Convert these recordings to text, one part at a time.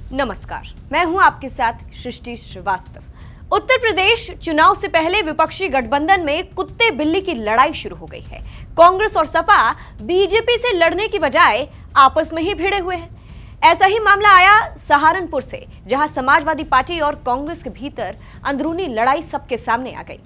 नमस्कार, मैं हूं आपके साथ सृष्टि श्रीवास्तव। उत्तर प्रदेश चुनाव से पहले विपक्षी गठबंधन में कुत्ते बिल्ली की लड़ाई शुरू हो गई है। कांग्रेस और सपा बीजेपी से लड़ने की बजाय आपस में ही भिड़े हुए हैं। ऐसा ही मामला आया सहारनपुर से, जहां समाजवादी पार्टी और कांग्रेस के भीतर अंदरूनी लड़ाई सबके सामने आ गई,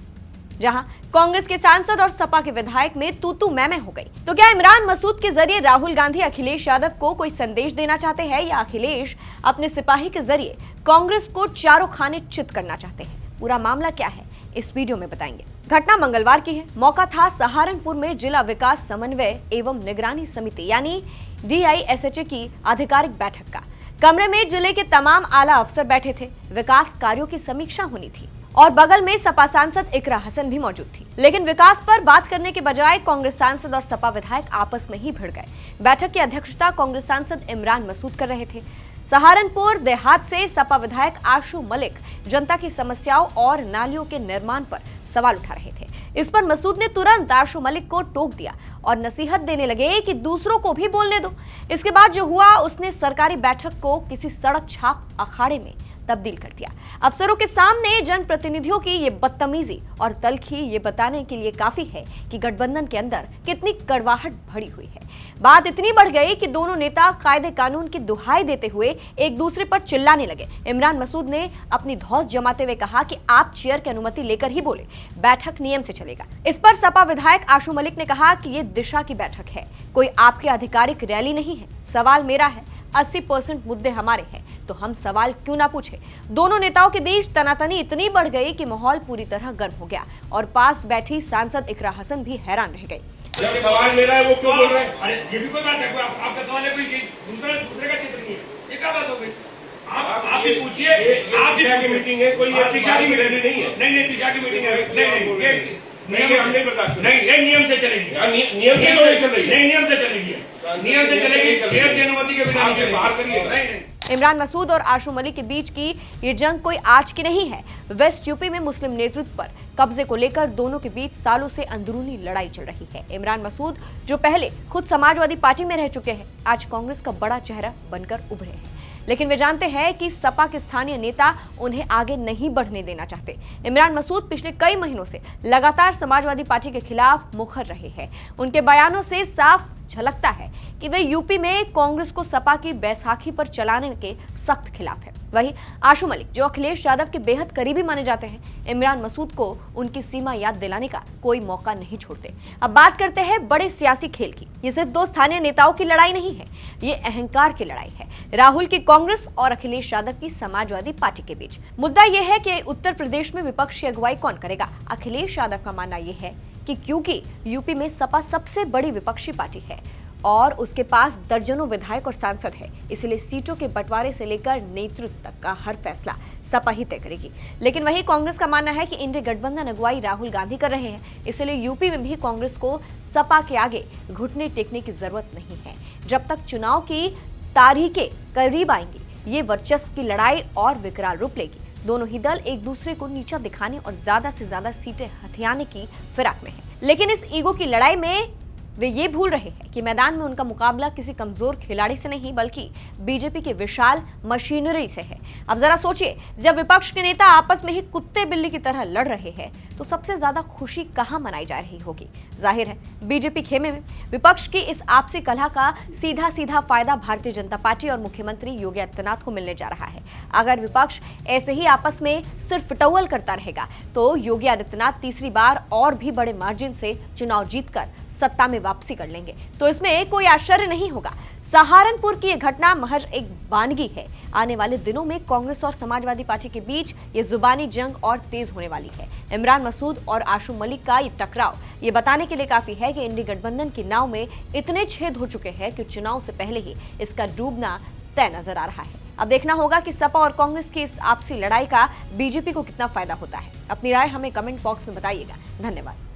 जहां कांग्रेस के सांसद और सपा के विधायक में तू मैं हो गई। तो क्या इमरान मसूद के जरिए राहुल गांधी अखिलेश यादव को कोई संदेश देना चाहते हैं, या अखिलेश अपने सिपाही के जरिए कांग्रेस को चारों खाने चित करना चाहते हैं? पूरा मामला क्या है, इस वीडियो में बताएंगे। घटना मंगलवार की है। मौका था सहारनपुर में जिला विकास समन्वय एवं निगरानी समिति यानी DISHA की आधिकारिक बैठक का। कमरे में जिले के तमाम आला अफसर बैठे थे। विकास कार्यों की समीक्षा होनी थी और बगल में सपा सांसद इकरा हसन भी मौजूद थी। लेकिन विकास पर बात करने के बजाय कांग्रेस सांसद और सपा विधायक आपस में ही भिड़ गए। बैठक की अध्यक्षता कांग्रेस सांसद इमरान मसूद कर रहे थे। सहारनपुर देहात से सपा विधायक आशु मलिक जनता की समस्याओं और नालियों के निर्माण पर सवाल उठा रहे थे। इस पर मसूद ने तुरंत आशु मलिक को टोक दिया और नसीहत देने लगे कि दूसरों को भी बोलने दो। इसके बाद जो हुआ, उसने सरकारी बैठक को किसी सड़क छाप अखाड़े में तब्दील कर दिया। अफसरों के सामने जनप्रतिनिधियों की ये बदतमीजी और तल्खी ये बताने के लिए काफी है कि गठबंधन के अंदर कितनी कड़वाहट भरी हुई है। बात इतनी बढ़ गई कि दोनों नेता कायदे कानून की दुहाई देते हुए एक दूसरे पर चिल्लाने लगे। इमरान मसूद ने अपनी धौंस जमाते हुए कहा कि आप चेयर की अनुमति लेकर ही बोले, बैठक नियम से चलेगा। इस पर सपा विधायक आशु मलिक ने कहा कि ये दिशा की बैठक है, कोई आपकी आधिकारिक रैली नहीं है। सवाल मेरा है, 80% मुद्दे हमारे हैं, तो हम सवाल क्यों ना पूछे। दोनों नेताओं के बीच तनातनी इतनी बढ़ गई कि माहौल पूरी तरह गर्म हो गया और पास बैठी सांसद इकरा हसन भी हैरान रह गई। सवाल मेरा है, वो क्यों बोल रहे हैं? अरे ये भी कोई बात है? आपका सवाल है, कोई दूसरे का चित्र नहीं है, ये क्या बात हो गई? आप भी पूछिए। आप दिशा की मीटिंग है, कोई दिशा की मीटिंग नहीं है। नहीं, दिशा की मीटिंग है। नहीं, नियम से चलेगी। नियम से चल रही है। नहीं, नियम से चलेगी। नियम से चलेगी, चेयर की अनुमति के बिना नहीं बाहर करिए। नहीं। इमरान मसूद और आशु मलिक के बीच की ये जंग कोई आज की नहीं है। वेस्ट यूपी में मुस्लिम नेतृत्व पर कब्जे को लेकर दोनों के बीच सालों से अंदरूनी लड़ाई चल रही है। इमरान मसूद, जो पहले खुद समाजवादी पार्टी में रह चुके हैं, आज कांग्रेस का बड़ा चेहरा बनकर उभरे हैं। लेकिन वे जानते हैं कि सपा के स्थानीय नेता उन्हें आगे नहीं बढ़ने देना चाहते। इमरान मसूद पिछले कई महीनों से लगातार समाजवादी पार्टी के खिलाफ मुखर रहे हैं। उनके बयानों से साफ झलकता है कि वे यूपी में कांग्रेस को सपा की बैसाखी पर चलाने के सख्त खिलाफ है। वहीं आशु मलिक, जो अखिलेश यादव के बेहद करीबी माने जाते हैं, इमरान मसूद को उनकी सीमा याद दिलाने का कोई मौका नहीं छोड़ते। अब बात करते हैं बड़े सियासी खेल की। ये सिर्फ दो स्थानीय नेताओं की लड़ाई नहीं है, ये अहंकार की लड़ाई है। राहुल की कांग्रेस और अखिलेश यादव की समाजवादी पार्टी के बीच मुद्दा यह है कि उत्तर प्रदेश में विपक्ष की अगुवाई कौन करेगा। अखिलेश यादव का मानना यह है कि क्योंकि यूपी में सपा सबसे बड़ी विपक्षी पार्टी है और उसके पास दर्जनों विधायक और सांसद है, इसलिए सीटों के बंटवारे से लेकर नेतृत्व तक का हर फैसला सपा ही तय करेगी। लेकिन वहीं कांग्रेस का मानना है कि इंडिया गठबंधन अगुवाई राहुल गांधी कर रहे हैं, इसलिए यूपी में भी कांग्रेस को सपा के आगे घुटने टेकने की जरूरत नहीं है। जब तक चुनाव की तारीखें करीब आएंगी, ये वर्चस्व की लड़ाई और विकराल रूप लेगी। दोनों ही दल एक दूसरे को नीचा दिखाने और ज्यादा से ज्यादा सीटें हथियाने की फिराक में है। लेकिन इस ईगो की लड़ाई में वे ये भूल रहे हैं कि मैदान में उनका मुकाबला किसी कमजोर खिलाड़ी से नहीं, बल्कि बीजेपी के विशाल मशीनरी से है। अब जरा सोचिए, जब विपक्ष के नेता आपस में ही कुत्ते बिल्ली की तरह लड़ रहे हैं, तो सबसे ज्यादा खुशी कहां मनाई जा रही होगी? जाहिर है, बीजेपी खेमे में। विपक्ष की इस आपसी कलह का सीधा फायदा भारतीय जनता पार्टी और मुख्यमंत्री योगी आदित्यनाथ को मिलने जा रहा है। अगर विपक्ष ऐसे ही आपस में सिर्फ टवल करता रहेगा, तो योगी आदित्यनाथ तीसरी बार और भी बड़े मार्जिन से चुनाव जीतकर सत्ता में वापसी कर लेंगे। तो इसमें कोई आश्चर्य नहीं होगा। सहारनपुर की यह घटना महज एक वानगी है। आने वाले दिनों में कांग्रेस और समाजवादी पार्टी के बीच ये जुबानी जंग और तेज होने वाली है। इमरान मसूद और आशु मलिक का ये टकराव ये बताने के लिए काफी है कि इंडी गठबंधन की नाव में इतने छेद हो चुके हैं कि चुनाव से पहले ही इसका डूबना तय नजर आ रहा है। अब देखना होगा कि सपा और कांग्रेस की इस आपसी लड़ाई का बीजेपी को कितना फायदा होता है। अपनी राय हमें कमेंट बॉक्स में बताइएगा। धन्यवाद।